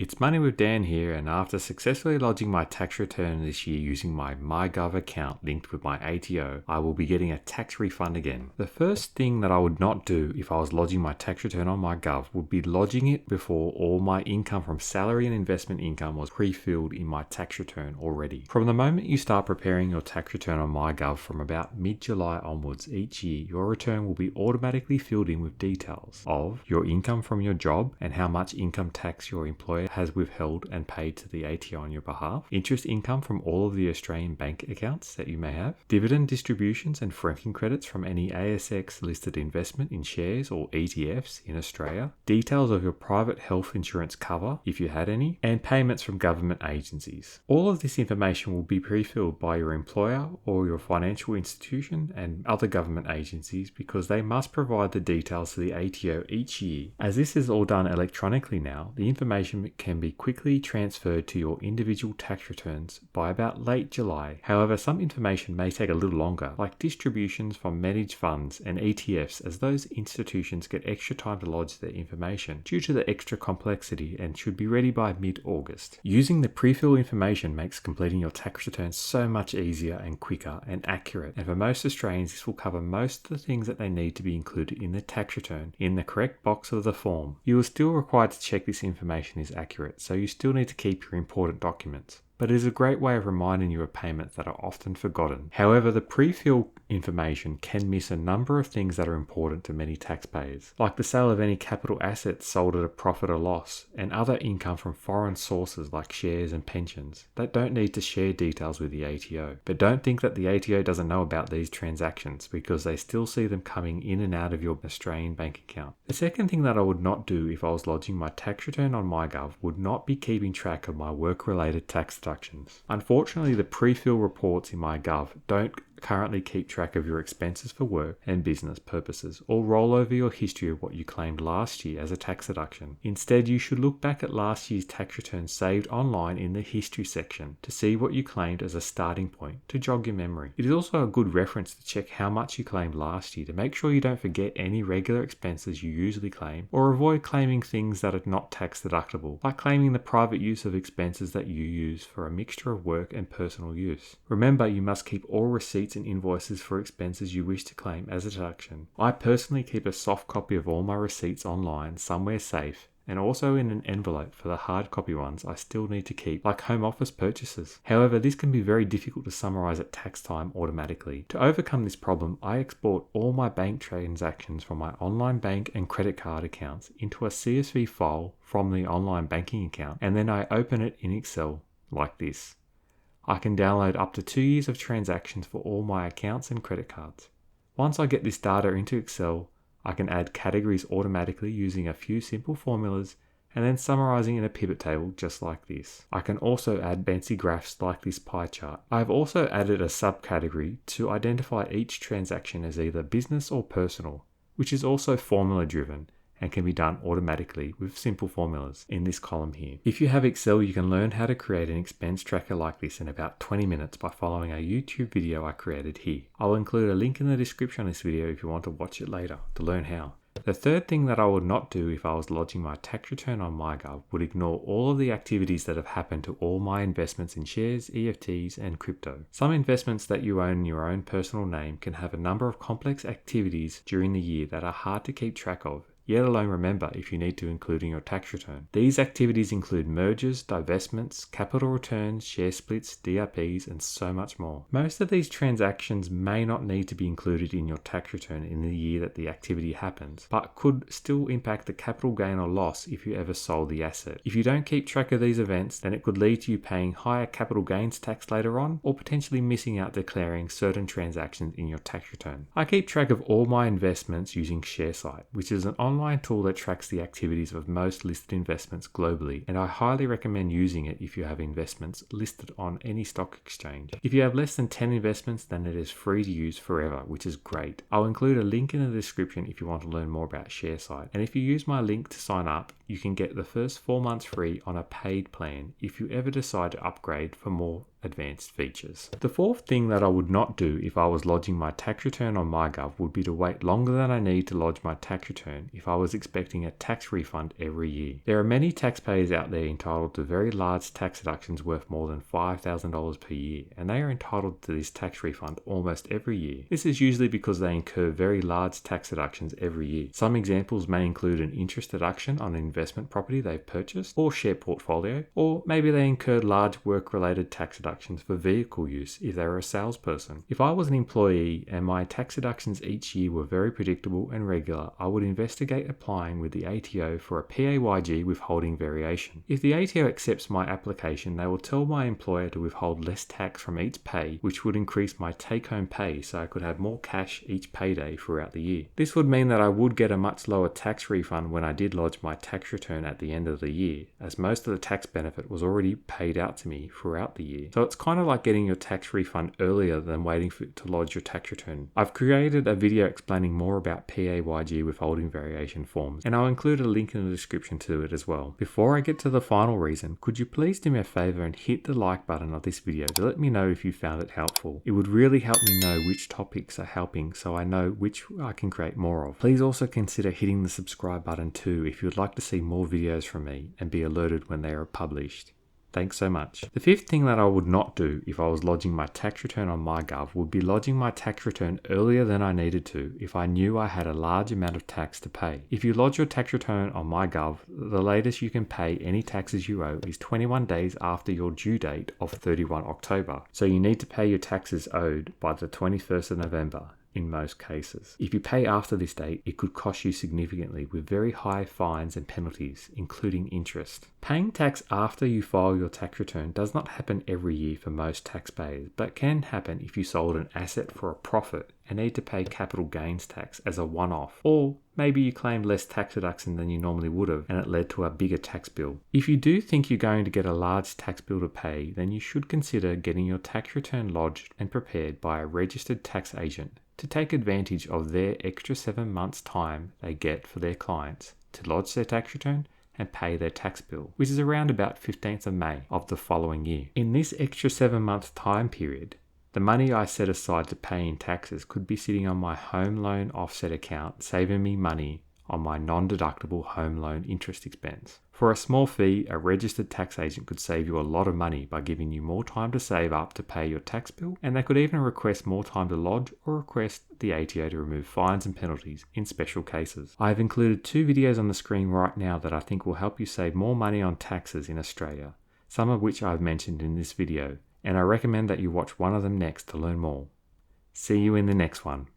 It's Money with Dan here, and after successfully lodging my tax return this year using my MyGov account linked with my ATO, I will be getting a tax refund again. The first thing that I would not do if I was lodging my tax return on MyGov would be lodging it before all my income from salary and investment income was pre-filled in my tax return already. From the moment you start preparing your tax return on MyGov from about mid-July onwards each year, your return will be automatically filled in with details of your income from your job and how much income tax your employer has withheld and paid to the ATO on your behalf, interest income from all of the Australian bank accounts that you may have, dividend distributions and franking credits from any ASX listed investment in shares or ETFs in Australia, details of your private health insurance cover if you had any, and payments from government agencies. All of this information will be pre-filled by your employer or your financial institution and other government agencies because they must provide the details to the ATO each year. As this is all done electronically now, the information can be quickly transferred to your individual tax returns by about late July. However, some information may take a little longer, like distributions from managed funds and ETFs, as those institutions get extra time to lodge their information due to the extra complexity and should be ready by mid-August. Using the pre-fill information makes completing your tax return so much easier and quicker and accurate, and for most Australians this will cover most of the things that they need to be included in the tax return in the correct box of the form. You are still required to check this information is accurate, so you still need to keep your important documents. But it is a great way of reminding you of payments that are often forgotten. However, the pre-fill information can miss a number of things that are important to many taxpayers, like the sale of any capital assets sold at a profit or loss, and other income from foreign sources like shares and pensions that don't need to share details with the ATO. But don't think that the ATO doesn't know about these transactions, because they still see them coming in and out of your Australian bank account. The second thing that I would not do if I was lodging my tax return on MyGov would not be keeping track of my work-related tax deductions. Unfortunately, the pre-fill reports in MyGov don't currently keep track of your expenses for work and business purposes or roll over your history of what you claimed last year as a tax deduction. Instead, you should look back at last year's tax return saved online in the history section to see what you claimed as a starting point to jog your memory. It is also a good reference to check how much you claimed last year to make sure you don't forget any regular expenses you usually claim or avoid claiming things that are not tax deductible, like claiming the private use of expenses that you use for a mixture of work and personal use. Remember, you must keep all receipts and invoices for expenses you wish to claim as a deduction. I personally keep a soft copy of all my receipts online somewhere safe, and also in an envelope for the hard copy ones I still need to keep, like home office purchases. However, this can be very difficult to summarize at tax time automatically. To overcome this problem, I export all my bank transactions from my online bank and credit card accounts into a CSV file from the online banking account, and then I open it in Excel like this. I can download up to 2 years of transactions for all my accounts and credit cards. Once I get this data into Excel, I can add categories automatically using a few simple formulas and then summarizing in a pivot table just like this. I can also add fancy graphs like this pie chart. I have also added a subcategory to identify each transaction as either business or personal, which is also formula driven and can be done automatically with simple formulas in this column here. If you have Excel, you can learn how to create an expense tracker like this in about 20 minutes by following a YouTube video I created here. I will include a link in the description of this video if you want to watch it later to learn how. The third thing that I would not do if I was lodging my tax return on MyGov would ignore all of the activities that have happened to all my investments in shares, EFTs, and crypto. Some investments that you own in your own personal name can have a number of complex activities during the year that are hard to keep track of, yet alone remember if you need to include in your tax return. These activities include mergers, divestments, capital returns, share splits, DRPs, and so much more. Most of these transactions may not need to be included in your tax return in the year that the activity happens, but could still impact the capital gain or loss if you ever sold the asset. If you don't keep track of these events, then it could lead to you paying higher capital gains tax later on, or potentially missing out declaring certain transactions in your tax return. I keep track of all my investments using ShareSite, which is an online tool that tracks the activities of most listed investments globally, and I highly recommend using it if you have investments listed on any stock exchange. If you have less than 10 investments, then it is free to use forever, which is great. I'll include a link in the description if you want to learn more about ShareSite, and if you use my link to sign up, you can get the first 4 months free on a paid plan if you ever decide to upgrade for more advanced features. The fourth thing that I would not do if I was lodging my tax return on MyGov would be to wait longer than I need to lodge my tax return if I was expecting a tax refund every year. There are many taxpayers out there entitled to very large tax deductions worth more than $5,000 per year, and they are entitled to this tax refund almost every year. This is usually because they incur very large tax deductions every year. Some examples may include an interest deduction on an investment property they've purchased or share portfolio, or maybe they incurred large work-related tax deductions for vehicle use if they were a salesperson. If I was an employee and my tax deductions each year were very predictable and regular, I would investigate applying with the ATO for a PAYG withholding variation. If the ATO accepts my application, they will tell my employer to withhold less tax from each pay, which would increase my take-home pay so I could have more cash each payday throughout the year. This would mean that I would get a much lower tax refund when I did lodge my tax return at the end of the year, as most of the tax benefit was already paid out to me throughout the year. So it's kind of like getting your tax refund earlier than waiting to lodge your tax return. I've created a video explaining more about PAYG withholding variation forms, and I'll include a link in the description to it as well. Before I get to the final reason, could you please do me a favor and hit the like button of this video to let me know if you found it helpful. It would really help me know which topics are helping so I know which I can create more of. Please also consider hitting the subscribe button too if you'd like to see more videos from me and be alerted when they are published. Thanks so much. The fifth thing that I would not do if I was lodging my tax return on MyGov would be lodging my tax return earlier than I needed to if I knew I had a large amount of tax to pay. If you lodge your tax return on MyGov, the latest you can pay any taxes you owe is 21 days after your due date of 31 October. So you need to pay your taxes owed by the 21st of November. In most cases. If you pay after this date, it could cost you significantly with very high fines and penalties, including interest. Paying tax after you file your tax return does not happen every year for most taxpayers, but can happen if you sold an asset for a profit and need to pay capital gains tax as a one-off, or maybe you claimed less tax deduction than you normally would have and it led to a bigger tax bill. If you do think you're going to get a large tax bill to pay, then you should consider getting your tax return lodged and prepared by a registered tax agent to take advantage of their extra 7 months' time they get for their clients to lodge their tax return and pay their tax bill, which is around about 15th of May of the following year. In this extra 7 month time period, the money I set aside to pay in taxes could be sitting on my home loan offset account, saving me money on my non-deductible home loan interest expense. For a small fee, a registered tax agent could save you a lot of money by giving you more time to save up to pay your tax bill, and they could even request more time to lodge or request the ATO to remove fines and penalties in special cases. I have included 2 videos on the screen right now that I think will help you save more money on taxes in Australia, some of which I have mentioned in this video, and I recommend that you watch one of them next to learn more. See you in the next one.